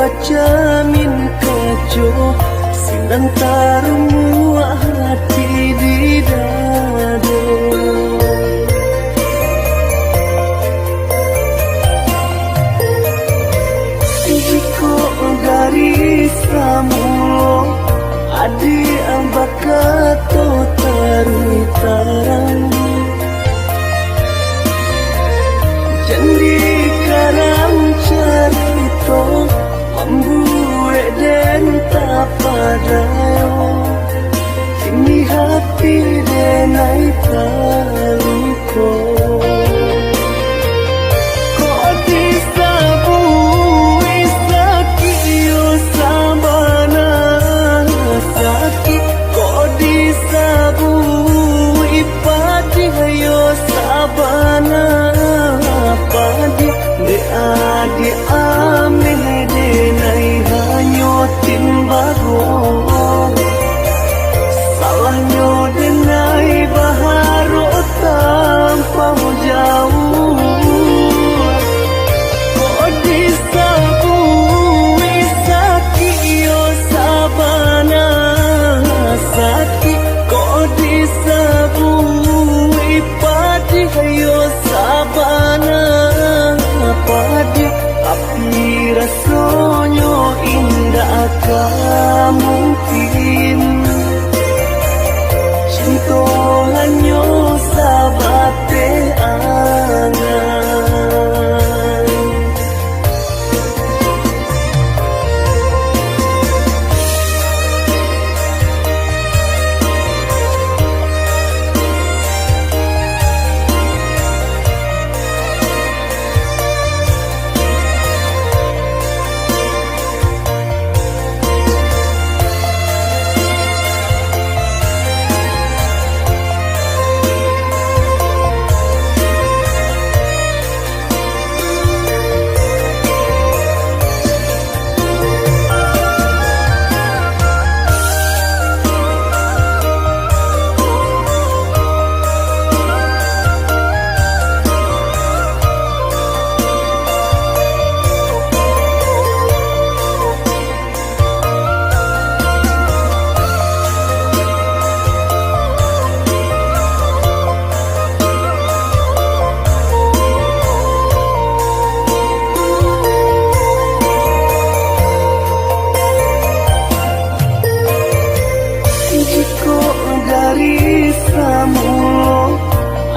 baca min kajo sindang tarumu hati di dado. Jiko dari samulo adi ambakato tarui tarang jandi karang carito membuat dan tak padayo kini hati denai paluko. Di ameh denai hanyo timbago salahnya denai baharo tanpa jauh kok disabui sakit yo sabana sakit kok disabui padi yo sabana padi api rasanya indah akan mungkin cinta hanya sabate angan.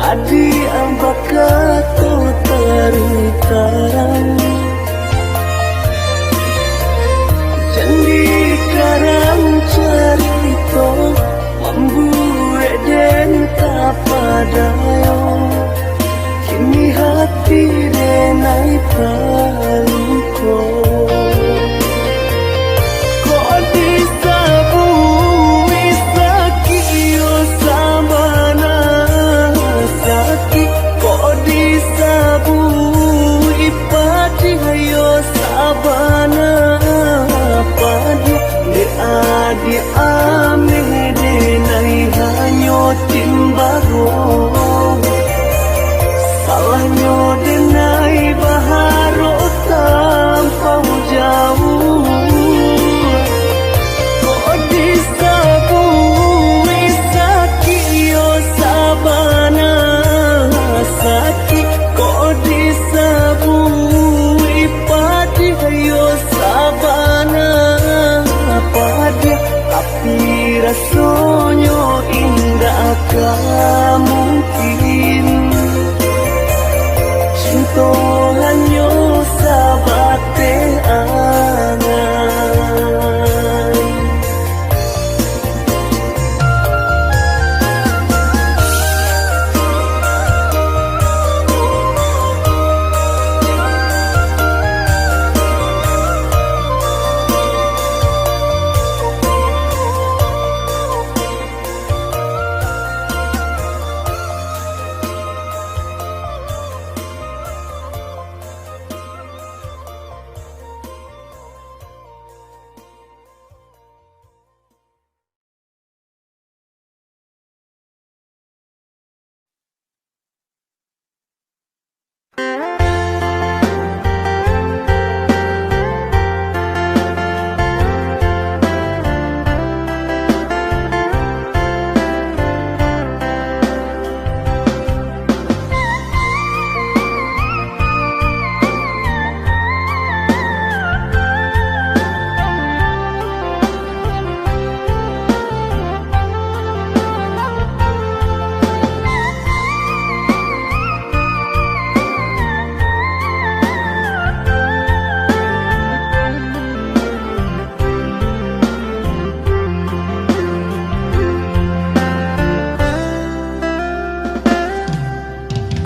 Adi ambakato tarui tarang jandi karang carito membuat dan tak padayo kini hati denai paluko. Di ameh denai hanyo timbago salahnya denai baharo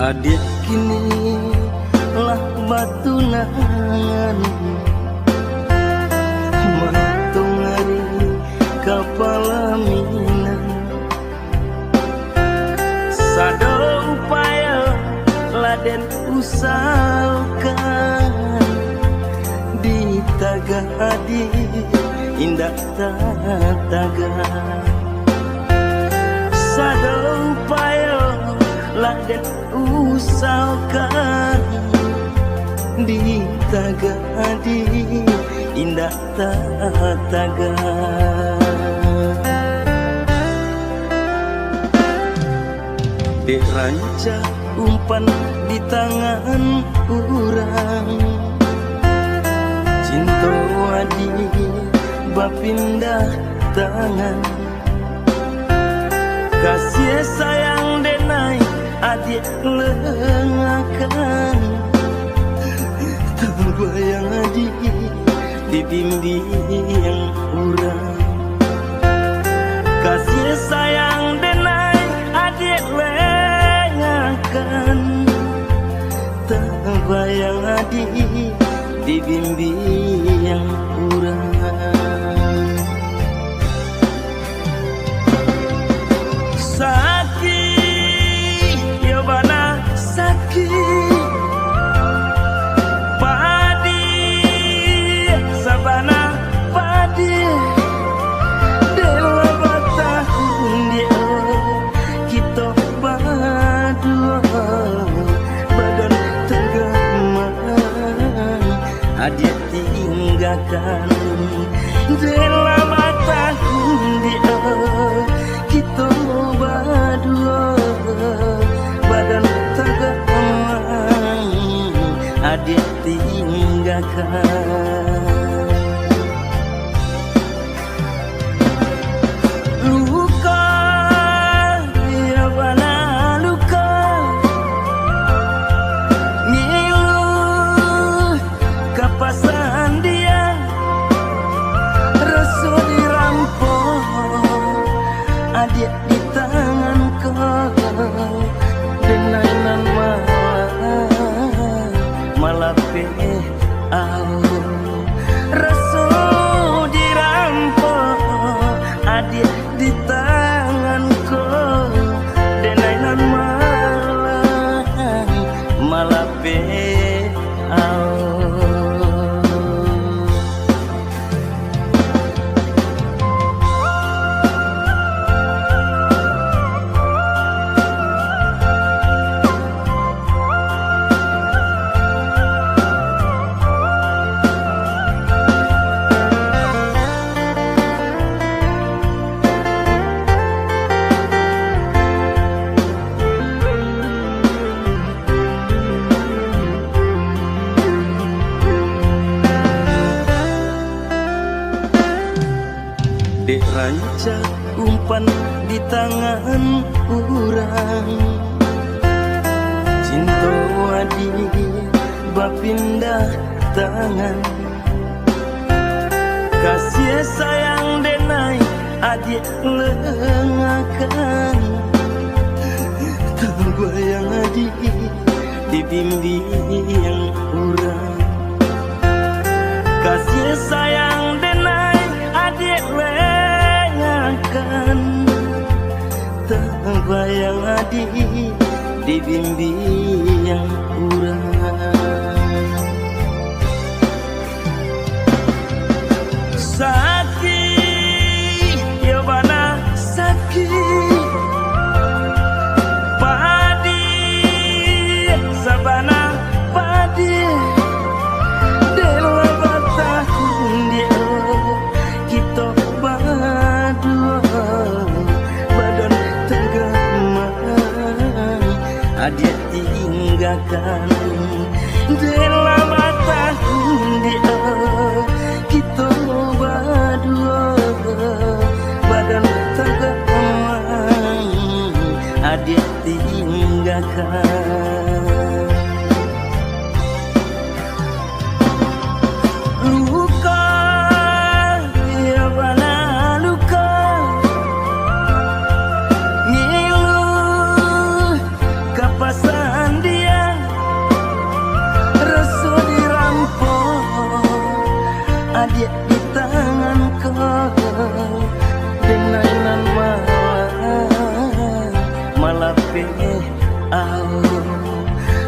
Adik kini lah batu nangan mantung hari kepala minang sado upaya laden usahakan di tagadi indah taga sado upaya laden usahakan di tagadi indah taga dek ranca umpan di tangan urang cinta adi bapindah tangan kasih sayang denai adik lengakan terbayang adik dibimbing urang kasih sayang denai adik lengakan terbayang adik dibimbing urang sakit ya bana sakit padi sabana padi dewa batahun dia kita berdua badan tergeman adik tinggalkan dewa batahun dia kita berdua badan tergeman adik tinggalkan luka ya bana luka milu kapasan dia resu dirampok adik di tangan kau denainan malah resu dirampok adik di tangan kau denainan malah dek ranca umpan di tangan urang cinta adi bapindah tangan kasih sayang denai adik lengakan terbayang adik dibimbing urang kasih sayang denai adik lengakan terbayang adik dibimbing urang sakit ya bana sakit padi sabana padi dewa batahun dia kita berdua badan tergeman adik tinggalkan dewa batahun dia kita berdua badan tergeman adik tinggalkan luka ya bana luka milu kapasan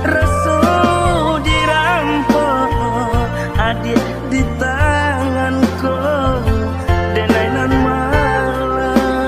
Resu dirampok adik di tanganku, denainan malah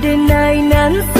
denainan